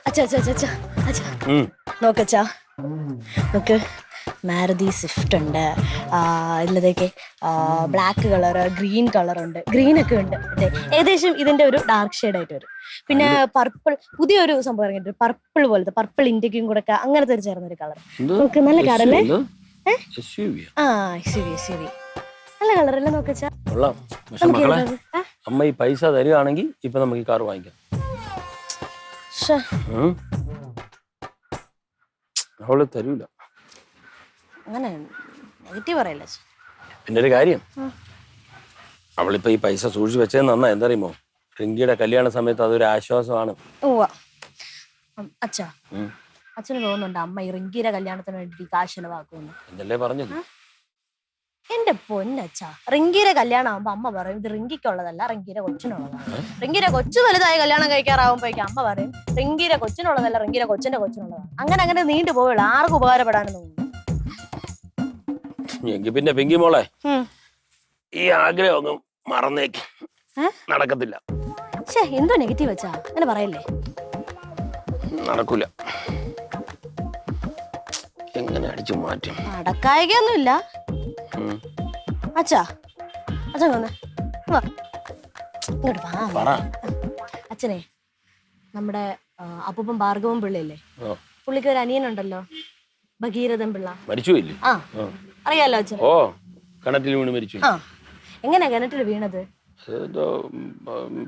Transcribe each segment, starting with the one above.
അച്ഛാ അച്ഛാ അച്ഛാ അച്ഛാ നോക്കച്ചാ നോക്ക് മാരുതി സ്വിഫ്റ്റ് ഉണ്ട് ഇതിലതൊക്കെ ബ്ലാക്ക് കളർ ഗ്രീൻ കളറുണ്ട് ഗ്രീനൊക്കെ ഉണ്ട് ഏകദേശം ഇതിന്റെ ഒരു ഡാർക്ക് ഷെയ്ഡ് ആയിട്ട് വരും പിന്നെ പർപ്പിൾ പുതിയൊരു സംഭവം ഇറങ്ങിയിട്ട് പർപ്പിൾ പോലത്തെ പർപ്പിൾ ഇന്ത്യക്കും കൂടെ ഒക്കെ അങ്ങനത്തെ ഒരു ചേർന്നൊരു കളർ നോക്ക് നല്ല കളറല്ലേ ആ SUV നല്ല കളറല്ലേ നോക്കച്ചാ അമ്മ ഈ പൈസ തരുവാണെങ്കിൽ ഇപ്പൊ നമുക്ക് ഈ കാർ വാങ്ങിക്കാം അവള് തരൂല അങ്ങനെ നെഗറ്റീവ് പറയല്ല പിന്നെ ഒരു കാര്യം അവളിപ്പോ ഈ പൈസ സൂക്ഷിച്ചു വെച്ചത് നന്നാ എന്തറിയുമോ റിങ്കിയുടെ കല്യാണ സമയത്ത് അതൊരു ആശ്വാസമാണ് അച്ഛാ അച്ഛന് തോന്നുന്നുണ്ട് അമ്മ ഈ റിങ്കിയുടെ കല്യാണത്തിന് വേണ്ടി കാശ് ചെലവാക്കുമെന്ന് എന്നല്ലേ പറഞ്ഞത് എന്റെ പൊന്നച്ഛാ റിങ്കിയുടെ കല്യാണം ആവുമ്പോ അമ്മ പറയും ഇത് റിങ്കിക്കുള്ളതല്ല റിങ്കിയുടെ കൊച്ചിനുള്ളതാണ് റിങ്കിയുടെ കൊച്ചു വലുതായി കല്യാണം കഴിക്കാറാവുമ്പോഴേക്കും അമ്മ പറയും റിങ്കിയുടെ കൊച്ചിനുള്ളതല്ല റിങ്കിയുടെ കൊച്ചിന്റെ കൊച്ചിനുള്ളതാണ് അങ്ങനെ അങ്ങനെ നീണ്ടു പോവുള്ളൂ ആർക്കും ഉപകാരപ്പെടാനെന്ന് തോന്നുന്നു എങ്കിൽ പിന്നെ പിങ്കി മോളെ ഈ ആഗ്രഹമൊന്നും മറന്നേക്ക് നടക്കത്തില്ല എന്തോ നെഗറ്റീവ് വെച്ചാ അങ്ങനെ പറയല്ലേ നടക്കൂല എങ്ങനെ അടിച്ചു മാറ്റും നടക്കായികൊന്നുമില്ല അച്ഛാ അച്ഛൻ വന്നേ ഇങ്ങോട്ട് വാ അച്ഛനെ നമ്മുടെ അപ്പൂപ്പൻ ഭാർഗവൻ പിള്ളയല്ലേ പുള്ളിക്ക് ഒരു അനിയനുണ്ടല്ലോ ഭഗീരഥൻ പിള്ള മരിച്ചുപോയില്ലേ അറിയാലോ അച്ഛൻ ഓ കിണറ്റിൽ വീണ് മരിച്ചു എങ്ങനെയാ കിണറ്റിൽ വീണത്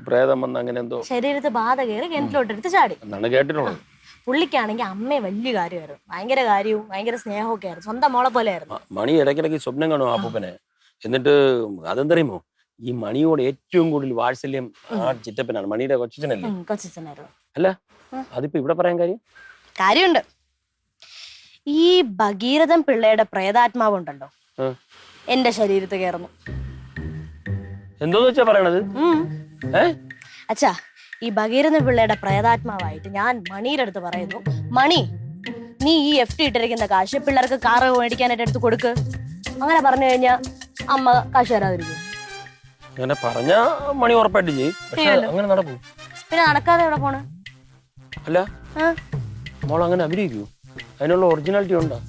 പ്രേതം വന്ന് അങ്ങനെ എന്തോ ശരീരത്ത് ബാധ കയറി കിണറ്റിലോട്ടെടുത്ത് ചാടി എന്നാണ് കേട്ടിട്ടുള്ളത് പുള്ളിക്കാണെങ്കിൽ അമ്മയെ വലിയ കാര്യമായിരുന്നു ഭയങ്കര കാര്യവും ഭയങ്കര സ്നേഹമൊക്കെ ആയിരുന്നു സ്വന്തം മോളെ പോലെ ആയിരുന്നു മണി ഇടയ്ക്കിടയ്ക്ക് സ്വപ്നം കാണും അപ്പൂപ്പനെ എന്നിട്ട് അതെന്തറിയുമോ ഈ മണിയോട് ഏറ്റവും കൂടുതൽ വാത്സല്യം ആ ചിറ്റപ്പനാണ് മണിയുടെ കൊച്ചച്ഛനായിരുന്നു അല്ല അതിപ്പോ ഇവിടെ പറയാൻ കാര്യമുണ്ട് ഈ ഭഗീരഥൻ പിള്ളയുടെ പ്രേതാത്മാവ് ഉണ്ടല്ലോ എന്റെ ശരീരത്ത് കയറുന്നു എന്തോന്ന് വെച്ചാ പറയണത് അച്ഛാ ഈ ഭഗീരഥൻ പിള്ളയുടെ പ്രേതാത്മാവായിട്ട് ഞാൻ മണിയുടെ അടുത്ത് പറയുന്നു മണി നീ ഈ FD ഇട്ടിരിക്കുന്ന കാശ് പിള്ളേർക്ക് കാറ് മേടിക്കാനായിട്ട് എടുത്ത് കൊടുക്ക് അങ്ങനെ പറഞ്ഞു കഴിഞ്ഞാ അമ്മ കാശ് തരാതിരിക്കും അങ്ങനെ പറഞ്ഞ മണി ഉറപ്പായിട്ട് ചെയ്യും അങ്ങനെ നടക്കൂ പിന്നെ നടക്കാതെ എവിടെ പോണ് അല്ല മോൾ അങ്ങനെ അഭിനയിക്കൂ അതിനുള്ള ഒറിജിനാലിറ്റി ഉണ്ടോ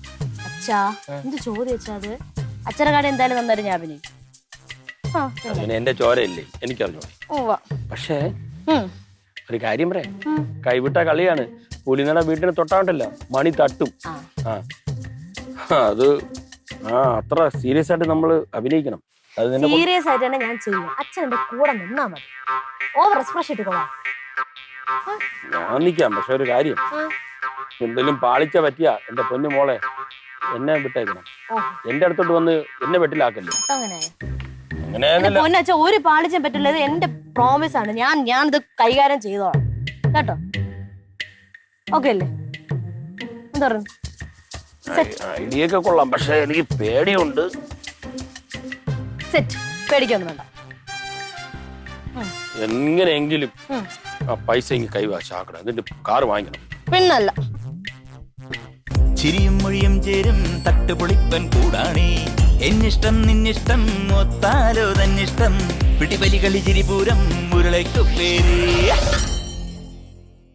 അച്ഛാ എന്ത് ചോദ്യം വെച്ചാ അത് അച്ഛനെ കാര്യം എന്തായാലും നന്നായിട്ട് ഞാൻ അഭിനയിക്കും എന്റെ ചോരയില്ലേ എനിക്കറിഞ്ഞോ പക്ഷേ ഒരു കാര്യം പറയാം കൈവിട്ട കളിയാണ് പുലിനട വീട്ടിന് തൊട്ടാണ്ടല്ലോ മണി തട്ടും അത് അത്ര സീരിയസ് ആയിട്ട് നമ്മള് അഭിനയിക്കണം സീരിയസ് ആയിട്ട് തന്നെ ഞാൻ ചെയ്യും അച്ഛൻ എന്റെ കൂടെ നിന്നാ മതി ഓവർ എക്സ്പ്രഷൻ ഇട്ടുകൊള്ളാം ഞാൻ നിക്കാം പക്ഷെ ഒരു കാര്യം എന്തെങ്കിലും പാളിച്ച പറ്റിയ എന്റെ പൊന്നു മോളെ എന്നെ വിട്ടേക്കണം എന്റെ അടുത്തോട്ട് വന്ന് എന്നെ വെട്ടിലാക്കല്ലേ പൊന്നച്ഛ ഒരു പാളിച്ചും പറ്റില്ല ഇത് എന്റെ പ്രോമിസ് ആണ് ഞാനിത് കൈകാര്യം ചെയ്തോളാം കേട്ടോ ഓക്കെ അല്ലേ എന്താ പറഞ്ഞു ഐഡിയ ഒക്കെ കൊള്ളാം പക്ഷെ എനിക്ക് പേടിയുണ്ട് സെറ്റ് പേടിക്കൊന്നും വേണ്ട എങ്ങനെയെങ്കിലും ആ പൈസ ഇങ്ങനെ കൈവശാക്കണം എന്നിട്ട് കാറ് വാങ്ങിക്കണം പിന്നല്ല ചിരിയും മൊഴിയും ചേരും തട്ടുപൊളിപ്പൻ കൂടാണേ എന്നിഷ്ടം നിന്നിഷ്ടം ഒത്താലോ തന്നിഷ്ടം പിടിപലി കളി ചിരിപൂരം മുരളയ്ക്കു പേര്